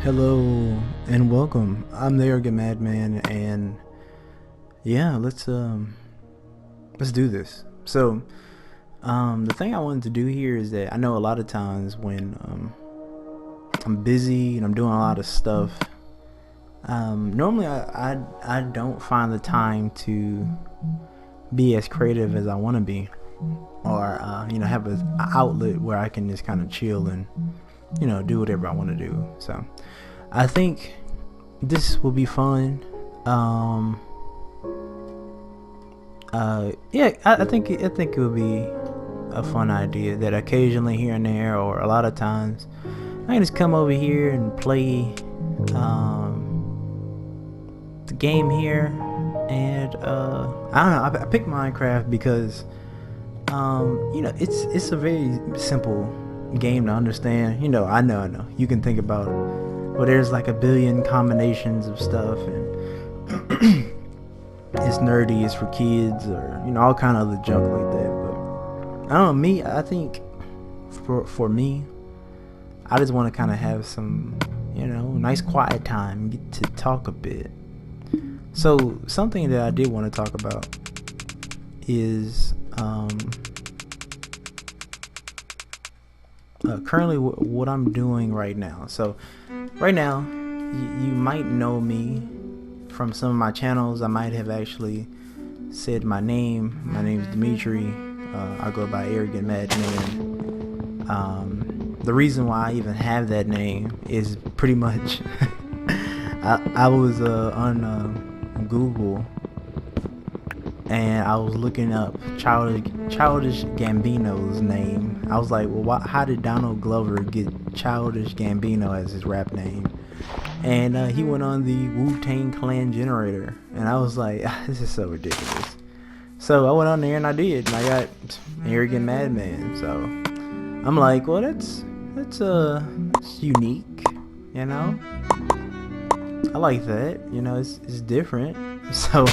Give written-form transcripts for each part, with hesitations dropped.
Hello and welcome. I'm the arrogant madman, and yeah, let's do this. The thing I wanted to do here is that I know a lot of times when I'm busy and I'm doing a lot of stuff, normally I don't find the time to be as creative as I want to be, or have an outlet where I can just kind of chill and do whatever I want to do. So I think this will be fun. I think it would be a fun idea that occasionally here and there, or a lot of times, I can just come over here and play the game here. And I don't know. I picked Minecraft because it's a very simple game to understand. I know you can think about, well, there's like a billion combinations of stuff, and it's nerdy, it's for kids, or all kind of other junk like that. But I don't know, I think for me, I just want to kind of have some nice quiet time, get to talk a bit. So something that I did want to talk about is currently what I'm doing right now. So right now, you might know me from some of my channels. I might have actually said my name. My name is Dimitri. I go by Arrogant Madman. The reason why I even have that name is pretty much I was on Google, and I was looking up Childish Gambino's name. I was like, well, how did Donald Glover get Childish Gambino as his rap name? And he went on the Wu-Tang Clan generator, and I was like, this is so ridiculous. So I went on there and I did, and I got Arrogant Madman. So I'm like, well, that's unique, I like that, it's different. So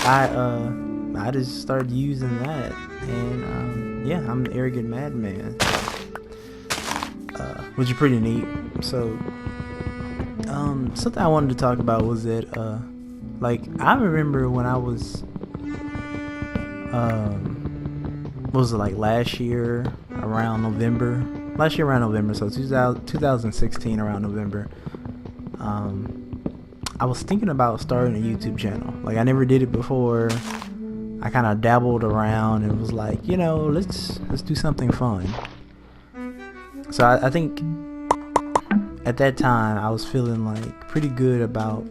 I just started using that, and I'm the Arrogant Madman, which is pretty neat. So something I wanted to talk about was that I remember when I was what was it, like last year around November, so 2016 around November, I was thinking about starting a YouTube channel. Like, I never did it before. I kind of dabbled around and was like, let's do something fun. So I think at that time I was feeling like pretty good about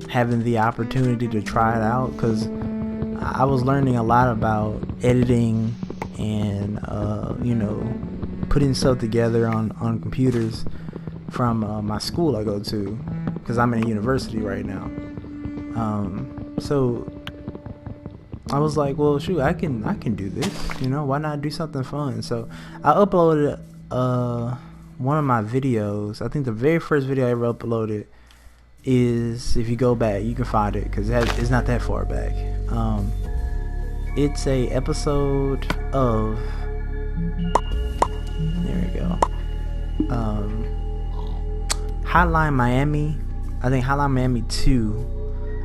having the opportunity to try it out, because I was learning a lot about editing and putting stuff together on computers from my school I go to, because I'm in a university right now. So I was like, well, shoot, I can do this. Why not do something fun? So I uploaded one of my videos. I think the very first video I ever uploaded is, if you go back, you can find it, because it's not that far back. It's a episode of, there we go, Hotline Miami. I think Hotline Miami 2.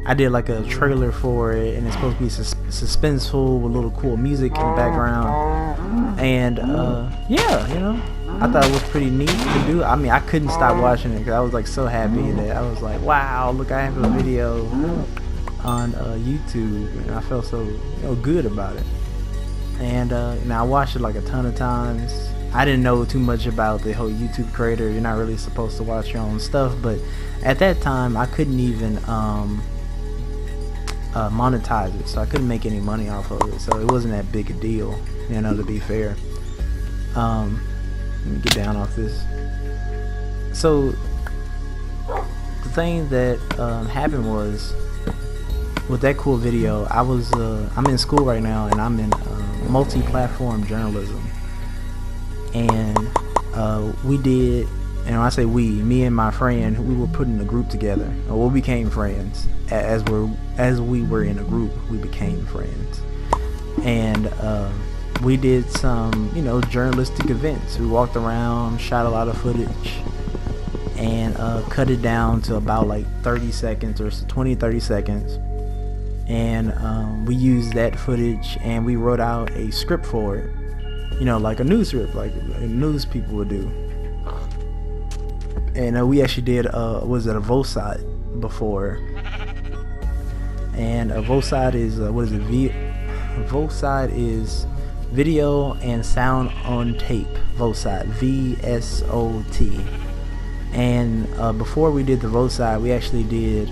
I did like a trailer for it, and it's supposed to be suspenseful with a little cool music in the background. And I thought it was pretty neat to do. I mean, I couldn't stop watching it because I was like so happy that I was like, wow, look, I have a video on YouTube, and I felt so good about it. And I watched it like a ton of times. I didn't know too much about the whole YouTube creator. You're not really supposed to watch your own stuff, but at that time I couldn't even monetize it, so I couldn't make any money off of it, so it wasn't that big a deal, to be fair. Let me get down off this. So the thing that happened was, with that cool video, I'm in school right now, and I'm in multi-platform journalism. And we did, and when I say we, me and my friend, we were putting a group together, or we became friends. As we were in a group, we became friends. And we did some, journalistic events. We walked around, shot a lot of footage, and cut it down to about like 30 seconds or 20-30 seconds, and we used that footage and we wrote out a script for it, you know, like a news script, like news people would do. And we actually did was it a VOSite before, and a VOSite is what is it? VOSite is video and sound on tape. VOSite, VSOT. And before we did the VOSite, we actually did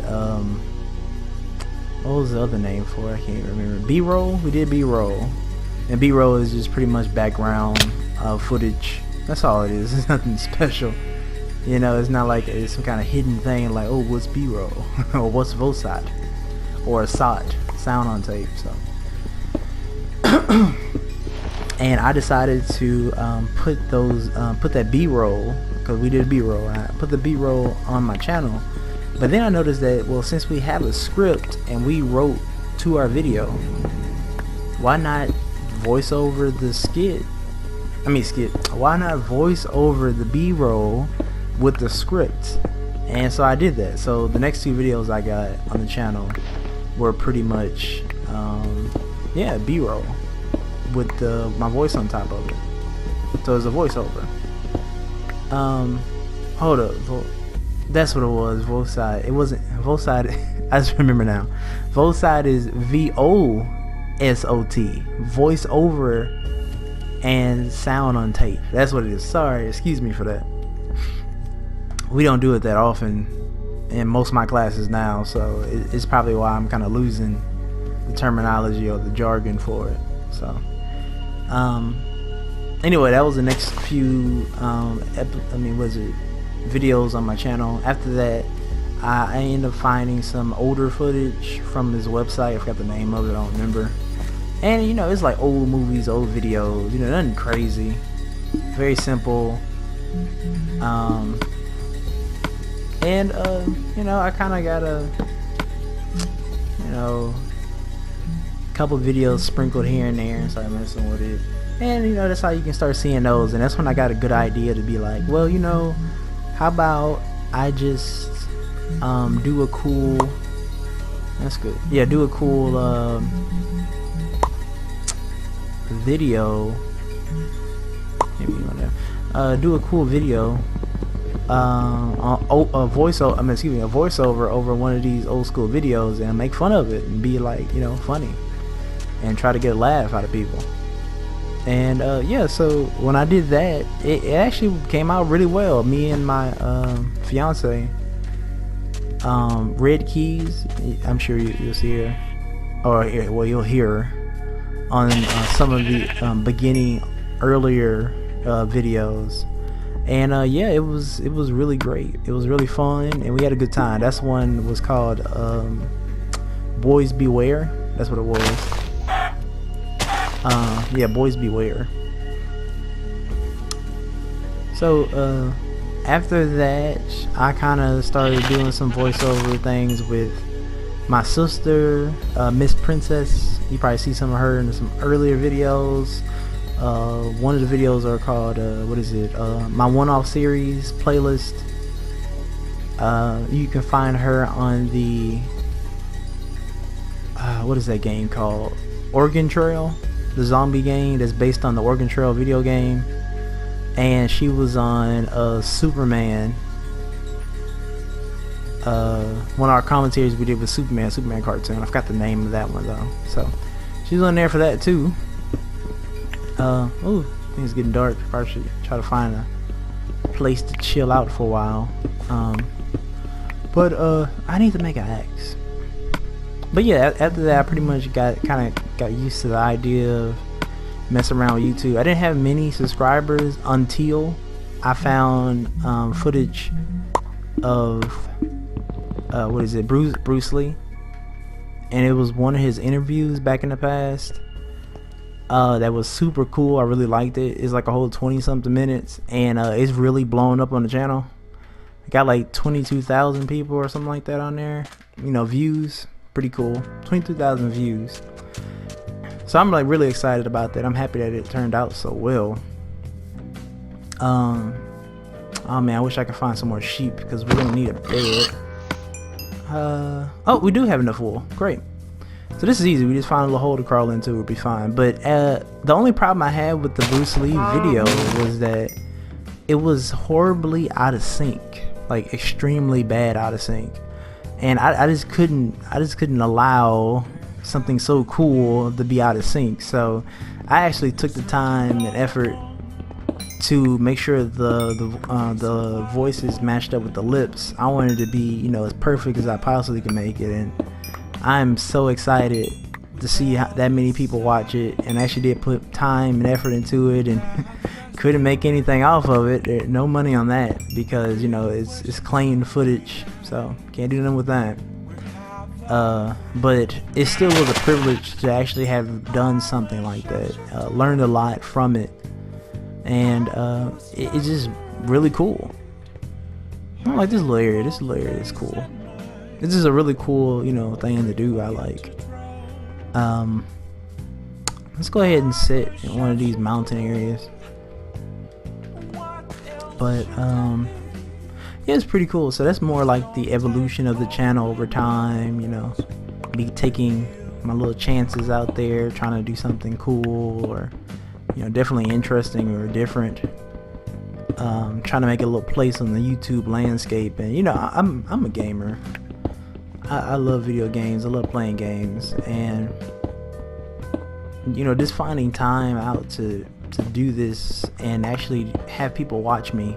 what was the other name for it? I can't remember. B-roll. We did B-roll, and B-roll is just pretty much background footage. That's all it is. It's nothing special. You know, it's not like it's some kind of hidden thing like, oh, what's B-roll or what's VOSite or a SOT, sound on tape. So, and I decided to put that B-roll, because we did B-roll. I put the B-roll on my channel, but then I noticed that, well, since we have a script and we wrote to our video, why not voice over the skit? Why not voice over the B-roll with the script? And so I did that. So the next two videos I got on the channel were pretty much yeah, B-roll with my voice on top of it. So it's a voiceover. Hold up, that's what it was. VOSite. It wasn't VOSite. I just remember now. VOSite is VOSOT, voice over and sound on tape. That's what it is. Sorry, excuse me for that. We don't do it that often in most of my classes now, so it's probably why I'm kind of losing the terminology or the jargon for it. So anyway, that was the next few videos on my channel. After that, I ended up finding some older footage from this website. I forgot the name of it, I don't remember. And you know, it's like old movies, old videos, you know, nothing crazy, very simple. And you know, I kind of got a, you know, couple videos sprinkled here and there and started messing with it. And you know, that's how you can start seeing those. And that's when I got a good idea to be like, well, you know, how about I just do a cool, that's good, yeah, do a cool video, maybe you wanna do a cool video a voiceover over one of these old school videos and make fun of it and be like, you know, funny and try to get a laugh out of people. And yeah, so when I did that, it actually came out really well. Me and my fiance, Red Keys, I'm sure you'll see her, or well, you'll hear her on some of the beginning earlier videos. And yeah, it was really great. It was really fun, and we had a good time. That's one was called Boys Beware. That's what it was. Yeah, Boys Beware. So after that, I kind of started doing some voiceover things with my sister, Miss Princess. You probably see some of her in some earlier videos. One of the videos are called what is it, my one-off series playlist. You can find her on the what is that game called, Oregon Trail, the zombie game that's based on the Oregon Trail video game. And she was on Superman, one of our commentaries we did with Superman cartoon. I forgot the name of that one though. So she's on there for that too. Oh, I think it's getting dark. Probably should try to find a place to chill out for a while. But I need to make an axe. But yeah, after that, I pretty much got used to the idea of messing around with YouTube. I didn't have many subscribers until I found footage of what is it, Bruce Lee, and it was one of his interviews back in the past. That was super cool. I really liked it. It's like a whole 20-something minutes, and it's really blown up on the channel. I got like 22,000 people or something like that on there. You know, views. Pretty cool. 22,000 views. So I'm like really excited about that. I'm happy that it turned out so well. Oh man, I wish I could find some more sheep because we're gonna need a bed. Oh, we do have enough wool. Great. So this is easy. We just find a little hole to crawl into. We'll be fine. But the only problem I had with the Bruce Lee video was that it was horribly out of sync, like extremely bad out of sync, and I just couldn't allow something so cool to be out of sync. So I actually took the time and effort to make sure the voices matched up with the lips. I wanted it to be, you know, as perfect as I possibly could make it, and I'm so excited to see how that many people watch it, and actually did put time and effort into it, and couldn't make anything off of it. No money on that because, you know, it's claimed footage, so can't do nothing with that. But it still was a privilege to actually have done something like that. Learned a lot from it, and it's just really cool. I like this little area. This little area is cool. This is a really cool, you know, thing to do. I like. Let's go ahead and sit in one of these mountain areas. But yeah, it's pretty cool. So that's more like the evolution of the channel over time, you know, me taking my little chances out there, trying to do something cool, or, you know, definitely interesting or different. Trying to make a little place on the YouTube landscape. And, you know, I'm a gamer. I love video games. I love playing games, and, you know, just finding time out to do this and actually have people watch me.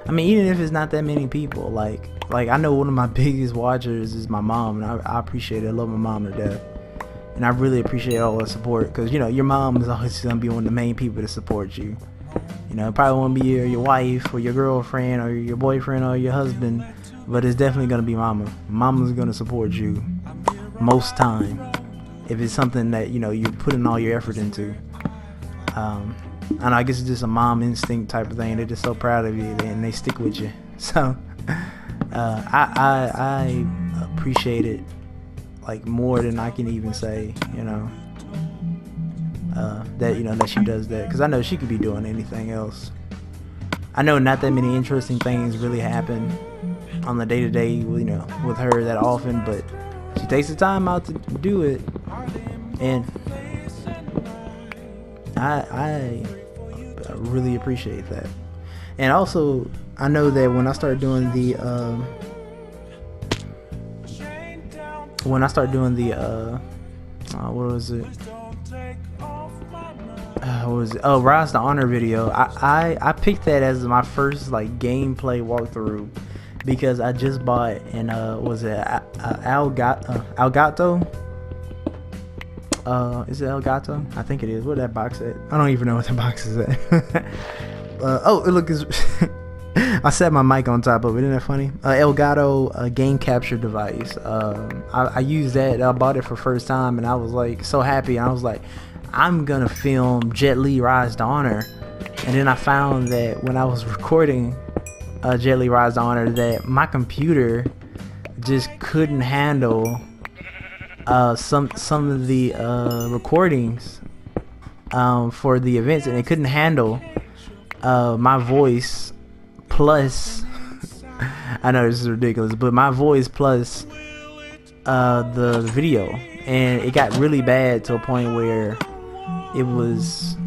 I mean, even if it's not that many people, like I know one of my biggest watchers is my mom, and I appreciate it. I love my mom to death, and I really appreciate all the support, because, you know, your mom is always gonna be one of the main people to support you. You know, it probably won't be your wife or your girlfriend or your boyfriend or your husband, but it's definitely gonna be mama. Mama's gonna support you most time if it's something that, you know, you're putting all your effort into. And I guess it's just a mom instinct type of thing. They're just so proud of you and they stick with you. So I appreciate it, like, more than I can even say, you know, that, you know, that she does that, because I know she could be doing anything else. I know not that many interesting things really happen on the day-to-day, you know, with her that often, but she takes the time out to do it, and I really appreciate that. And also, I know that when I start doing the what was it? Oh, Rise to Honor video. I picked that as my first, like, gameplay walkthrough, because I just bought an was it Elgato? Is it Elgato? I think it is. Where that box at? I don't even know what the box is at. Oh, look, I set my mic on top of it. Isn't that funny? Elgato game capture device. I used that. I bought it for first time, and I was like so happy. And I was like, I'm gonna film Jet Li Rise to Honor. And then I found that when I was recording Jet Li Rise to Honor, that my computer just couldn't handle some of the recordings for the events, and it couldn't handle my voice plus I know this is ridiculous, but my voice plus the video, and it got really bad to a point where it was,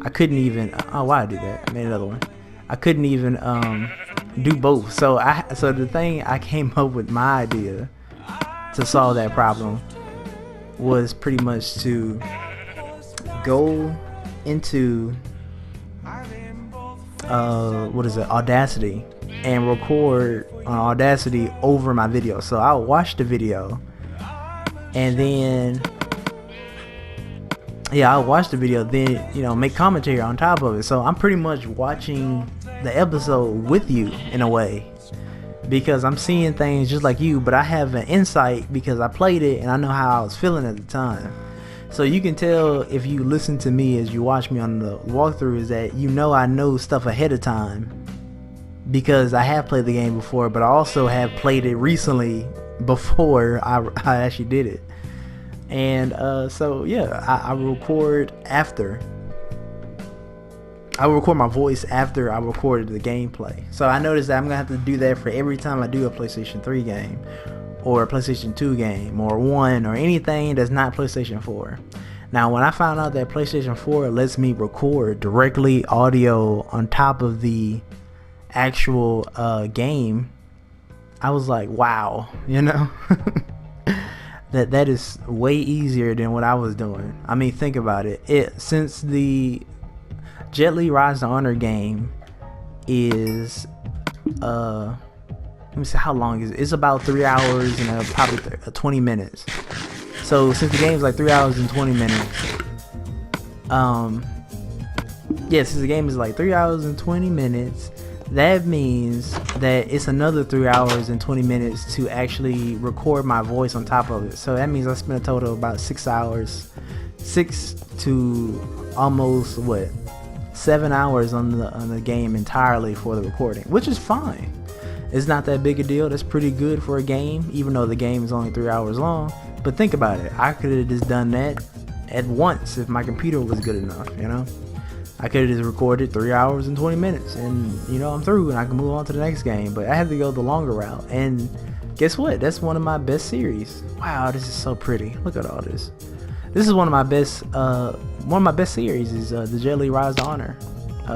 I couldn't even, oh, why I did that? I made another one. I couldn't even do both. So the thing I came up with, my idea to solve that problem, was pretty much to go into Audacity, and record on Audacity over my video. So I'll watch the video, and then then, you know, make commentary on top of it. So I'm pretty much watching the episode with you in a way, because I'm seeing things just like you, but I have an insight because I played it and I know how I was feeling at the time. So you can tell if you listen to me as you watch me on the walkthrough, is that, you know, I know stuff ahead of time because I have played the game before, but I also have played it recently before I actually did it. And so yeah, I record after, I will record my voice after I recorded the gameplay. So I noticed that I'm gonna have to do that for every time I do a PlayStation 3 game, or a PlayStation 2 game, or 1, or anything that's not PlayStation 4. Now, when I found out that PlayStation 4 lets me record directly audio on top of the actual game, I was like, wow, you know. that is way easier than what I was doing. I mean, think about it. Since the Jet Li Rise to Honor game is let me see, how long is it? It's about 3 hours and probably 20 minutes. So since the game's like 3 hours and 20 minutes, since the game is like 3 hours and 20 minutes, that means that it's another 3 hours and 20 minutes to actually record my voice on top of it. So that means I spent a total of about 6 hours, 6 to almost 7 hours on the game entirely for the recording, which is fine. It's not that big a deal. That's pretty good for a game, even though the game is only 3 hours long. But think about it. I could have just done that at once if my computer was good enough, you know. I could have just recorded 3 hours and 20 minutes and, you know, I'm through and I can move on to the next game. But I had to go the longer route. And guess what? That's one of my best series. Wow, this is so pretty. Look at all this. This is one of my best series is the Jet Li Rise to Honor.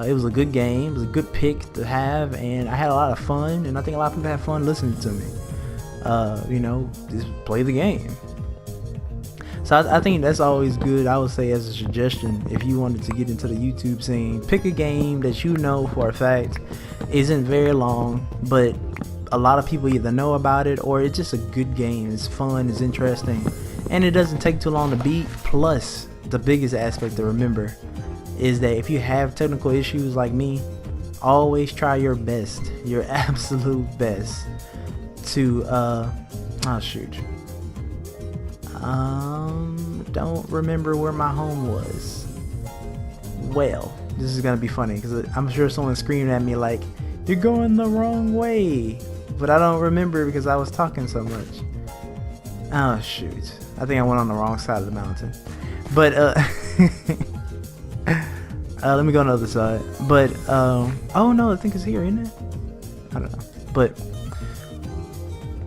It was a good game. It was a good pick to have, and I had a lot of fun. And I think a lot of people had fun listening to me. You know, just play the game. So I think that's always good. I would say as a suggestion, if you wanted to get into the YouTube scene, pick a game that you know for a fact isn't very long, but a lot of people either know about it or it's just a good game. It's fun, it's interesting, and it doesn't take too long to beat. Plus, the biggest aspect to remember is that if you have technical issues like me, always try your best, your absolute best to don't remember where my home was. Well, this is gonna be funny because I'm sure someone's screaming at me like, you're going the wrong way, but I don't remember because I was talking so much. Oh shoot, I think I went on the wrong side of the mountain. But let me go on the other side. But oh no, I think it's here, isn't it? I don't know. But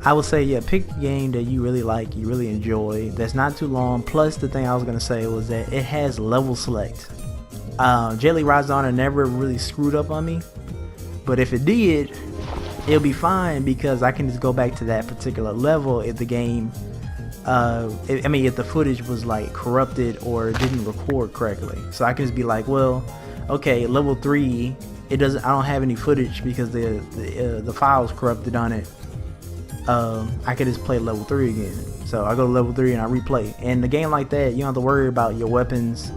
I would say, yeah, pick a game that you really like, you really enjoy, that's not too long. Plus, the thing I was gonna say was that it has level select. Jet Li Rise to Honor never really screwed up on me, but if it did, it'll be fine because I can just go back to that particular level if the game, if the footage was like corrupted or didn't record correctly. So I can just be like, well, okay, level 3, I don't have any footage because the file's corrupted on it. I could just play level 3 again. So I go to level 3 and I replay. And the game like that, you don't have to worry about your weapons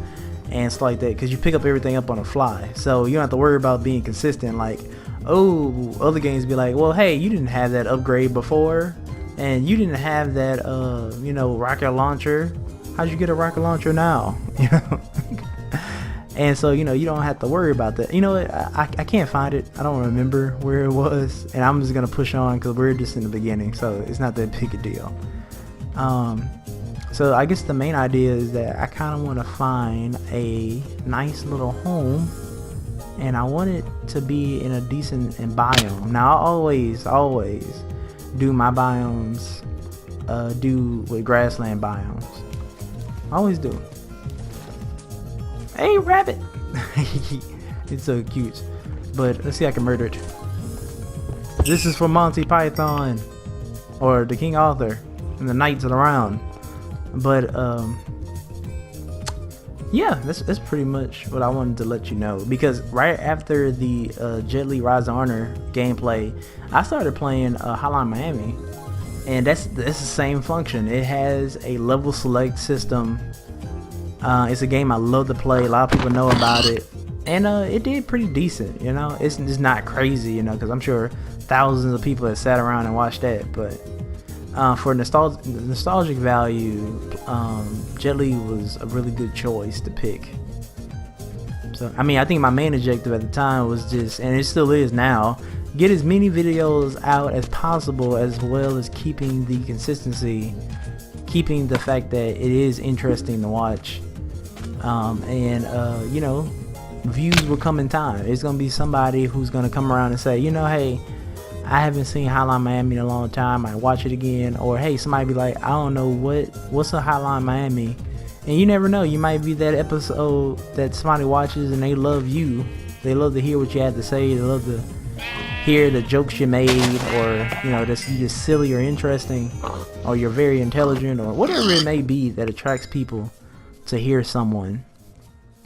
and stuff like that because you pick up everything up on the fly. So you don't have to worry about being consistent. Like, oh, other games be like, well, hey, you didn't have that upgrade before, and you didn't have that, rocket launcher. How'd you get a rocket launcher now? You know. And so, you don't have to worry about that. You know what? I can't find it. I don't remember where it was. And I'm just going to push on because we're just in the beginning. So it's not that big a deal. So I guess the main idea is that I kind of want to find a nice little home. And I want it to be in a decent biome. Now, I always do my biomes, with grassland biomes. I always do. Hey, rabbit! It's so cute. But let's see if I can murder it. This is for Monty Python, or the King Arthur, and the knights of the round. But yeah, that's pretty much what I wanted to let you know. Because right after the Jet Li Rise to Honor gameplay, I started playing Hotline Miami, and that's the same function. It has a level select system. It's a game I love to play. A lot of people know about it, and it did pretty decent. It's not crazy, because I'm sure thousands of people have sat around and watched that. But for nostalgic value, Jet Li was a really good choice to pick. So I think my main objective at the time was just, and it still is now, get as many videos out as possible, as well as keeping the consistency, keeping the fact that it is interesting to watch. views will come in time. It's gonna be somebody who's gonna come around and say, you know, hey, I haven't seen Hotline Miami in a long time, I watch it again. Or hey, somebody be like, I don't know what's a Hotline Miami. And you never know, you might be that episode that somebody watches and they love you. They love to hear what you had to say. They love to hear the jokes you made, or you know, you're just silly or interesting, or you're very intelligent, or whatever it may be that attracts people to hear someone.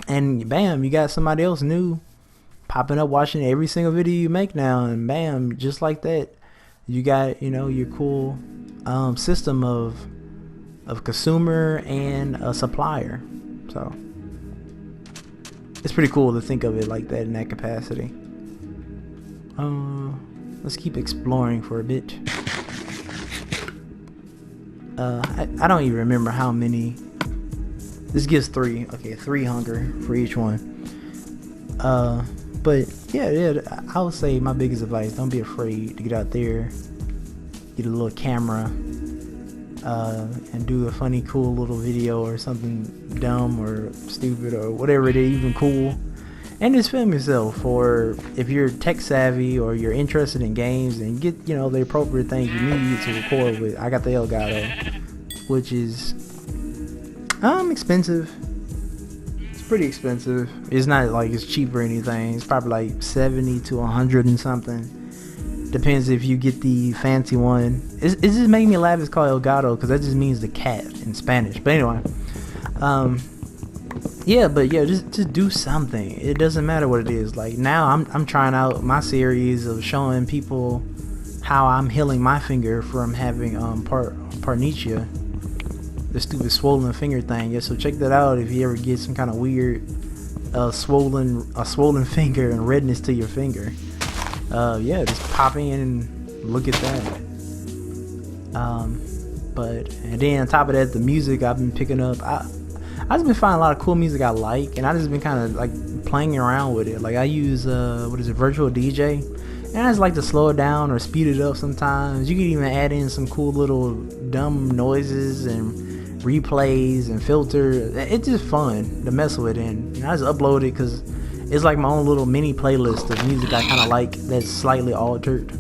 And bam, you got somebody else new popping up watching every single video you make now, and bam, just like that, you got, you know, your cool system of consumer and a supplier. So it's pretty cool to think of it like that, in that capacity. Let's keep exploring for a bit. I don't even remember how many. This gives 3. Okay, 3 hunger for each one. But yeah, I would say my biggest advice: don't be afraid to get out there, get a little camera, and do a funny, cool little video or something dumb or stupid or whatever it is, even cool. And just film yourself, or if you're tech savvy or you're interested in games, and get, you know, the appropriate things you need to record with. I got the Elgato, which is expensive. It's pretty expensive. It's not like it's cheap or anything. It's probably like 70 to 100 and something. Depends if you get the fancy one. It just made me laugh. It's called Elgato because that just means the cat in Spanish. But anyway, just do something. It doesn't matter what it is. Like now, I'm trying out my series of showing people how I'm healing my finger from having paronychia, the stupid swollen finger thing. Yeah, so check that out if you ever get some kind of weird swollen finger and redness to your finger. Just pop in and look at that. And then on top of that, the music I've been picking up, I just been finding a lot of cool music I like, and I just been kind of like playing around with it. Like I use virtual DJ, and I just like to slow it down or speed it up sometimes. You can even add in some cool little dumb noises and replays and filters. It's just fun to mess with, and I just upload it because it's like my own little mini playlist of music I kind of like that's slightly altered.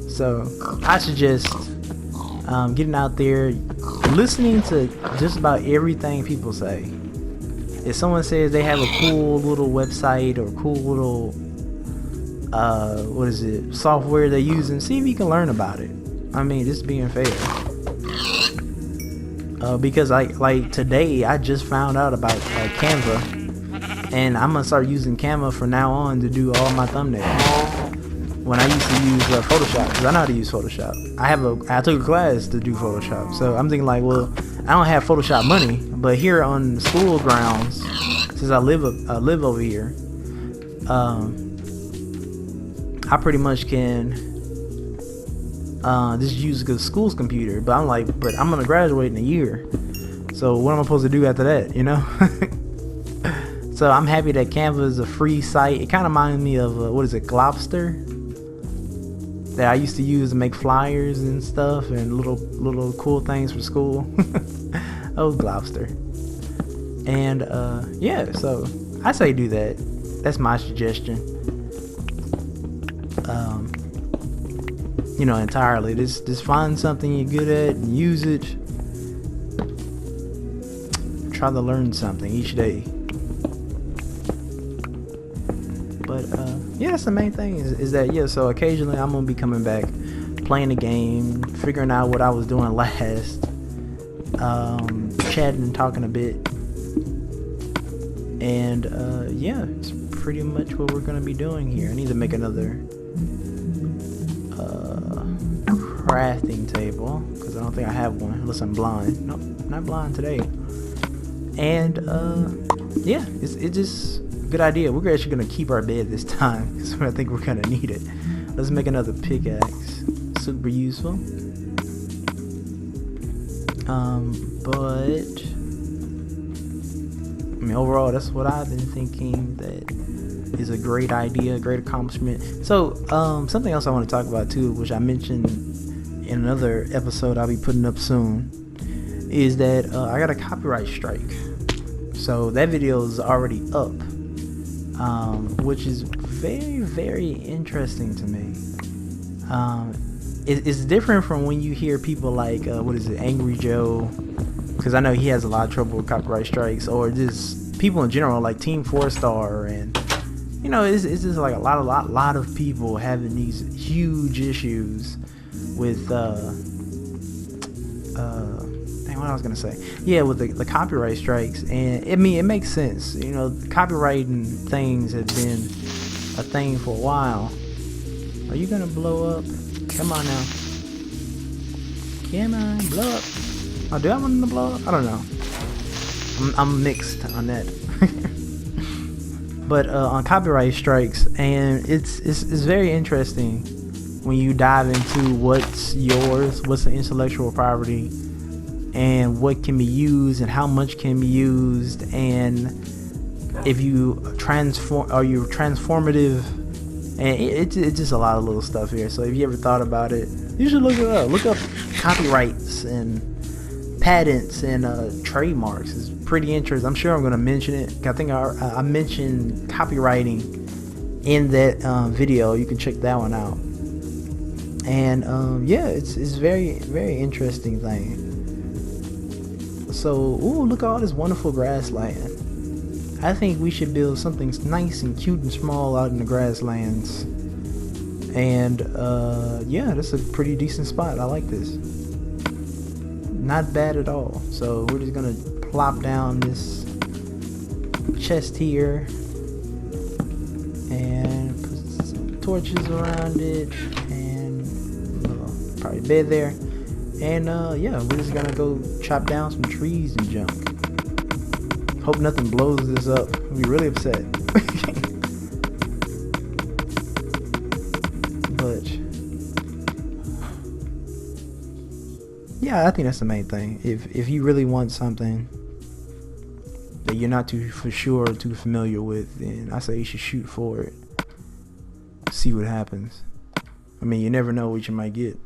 So I suggest getting out there, listening to just about everything people say. If someone says they have a cool little website or cool little software they're using, see if you can learn about it. I mean, just being fair. Because like today I just found out about Canva, and I'm gonna start using Canva from now on to do all my thumbnails. When I used to use Photoshop, because I know how to use Photoshop. I took a class to do Photoshop, so I'm thinking like, well, I don't have Photoshop money, but here on school grounds, since I live over here, I pretty much can just use the school's computer. But I'm like, but I'm gonna graduate in a year, so what am I supposed to do after that? You know. So I'm happy that Canva is a free site. It kind of reminds me of Globster, that I used to use to make flyers and stuff and little cool things for school. Oh, Globster. And so I say do that. That's my suggestion. Entirely. Just find something you're good at and use it. Try to learn something each day. But that's the main thing is that so occasionally I'm gonna be coming back, playing the game, figuring out what I was doing last, chatting and talking a bit, and it's pretty much what we're gonna be doing here. I need to make another crafting table because I don't think I have one unless I'm blind. Nope, not blind today. And it's just good idea. We're actually gonna keep our bed this time because I think we're gonna need it. Let's make another pickaxe. Super useful. But I mean, overall, that's what I've been thinking that is a great idea, a great accomplishment. So, something else I want to talk about too, which I mentioned in another episode I'll be putting up soon, is that I got a copyright strike. So that video is already up. which is very, very interesting to me. It's different from when you hear people like, Angry Joe, because I know he has a lot of trouble with copyright strikes, or just people in general like Team 4-Star, and it's just like a lot of people having these huge issues with what I was gonna say, with the copyright strikes. And I mean, it makes sense. Copywriting things have been a thing for a while. Are you gonna blow up? Come on now. Come on, blow up. Oh, do I want him to blow up? I don't know. I'm mixed on that. But on copyright strikes, and it's very interesting when you dive into what's yours, what's the intellectual property, and what can be used and how much can be used, and if you you're transformative, and it's just a lot of little stuff here. So if you ever thought about it, you should look it up. Look up copyrights and patents and trademarks. It's pretty interesting. I'm sure I'm going to mention it. I think I mentioned copywriting in that video. You can check that one out. And it's very, very interesting thing. So, look at all this wonderful grassland. I think we should build something nice and cute and small out in the grasslands. And that's a pretty decent spot. I like this. Not bad at all. So we're just gonna plop down this chest here and put some torches around it, and probably bed there. And we're just gonna go chop down some trees and junk. Hope nothing blows this up. I'll be really upset. But I think that's the main thing. If you really want something that you're not too familiar with, then I say you should shoot for it. See what happens. I mean, you never know what you might get.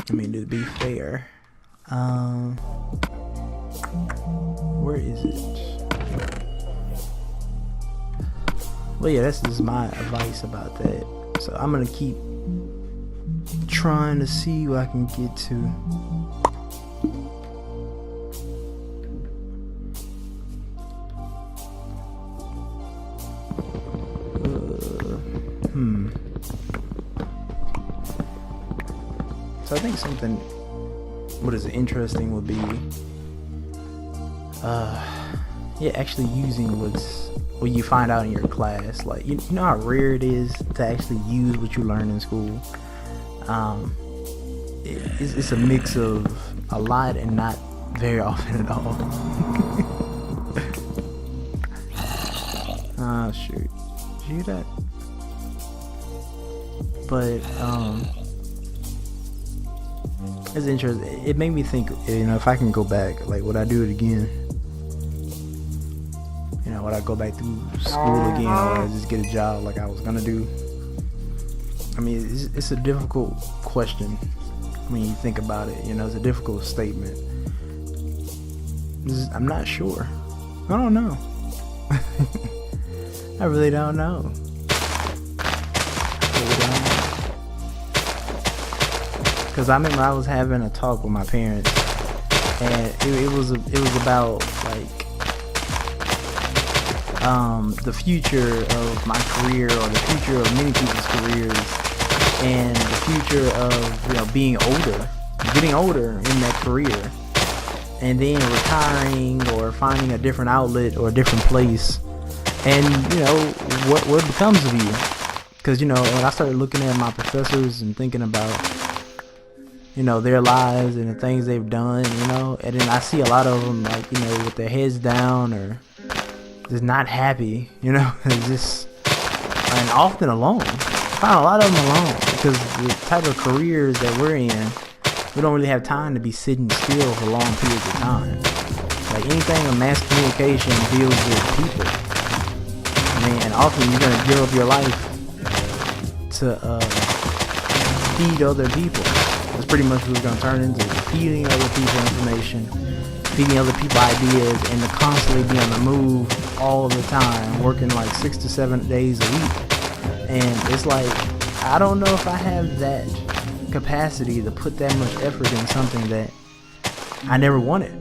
I mean, to be fair, where is it? Well, that's just my advice about that. So I'm gonna keep trying to see what I can get to. So I think something interesting would be actually using what you find out in your class. Like you know how rare it is to actually use what you learn in school. It's a mix of a lot and not very often at all. Shoot. Did you hear that? But it's interesting. It made me think, if I can go back, like, would I do it again? Would I go back through school again, or would I just get a job like I was gonna do? I mean, it's a difficult question when you think about it. It's a difficult statement. I'm not sure. I don't know. I really don't know. Because I remember I was having a talk with my parents, and it was about like the future of my career, or the future of many people's careers, and the future of being older, getting older in that career, and then retiring or finding a different outlet or a different place, and what becomes of you. Because when I started looking at my professors and thinking about their lives and the things they've done, and then I see a lot of them like, with their heads down or just not happy, it's just, and often alone. I find a lot of them alone because the type of careers that we're in, we don't really have time to be sitting still for long periods of time. Like anything in mass communication deals with people. I mean, and often you're gonna give up your life to feed other people. That's pretty much what it's going to turn into, feeding other people information feeding other people ideas, and to constantly be on the move all the time, working like 6 to 7 days a week. And it's like, I don't know if I have that capacity to put that much effort in something that I never wanted.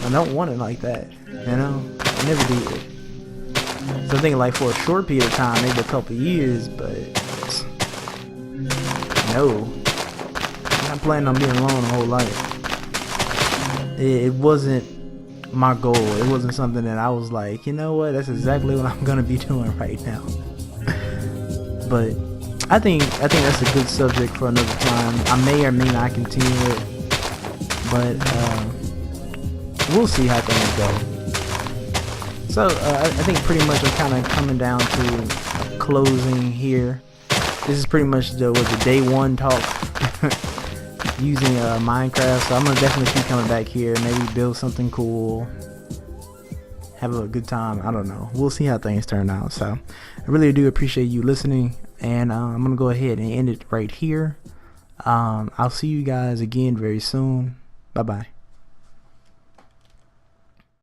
I don't want it like that, you know? I never did. So I think like for a short period of time, maybe a couple of years, but no. I'm not planning on being alone the whole life. It wasn't my goal. It wasn't something that I was like, you know what, that's exactly what I'm gonna be doing right now. But I think that's a good subject for another time. I may or may not continue it, but we'll see how things go. So I think pretty much I'm kind of coming down to a closing here. This is pretty much the day one talk using Minecraft. So I'm gonna definitely keep coming back here, maybe build something cool, have a good time. I don't know. We'll see how things turn out. So I really do appreciate you listening, and I'm gonna go ahead and end it right here. I'll see you guys again very soon. Bye bye.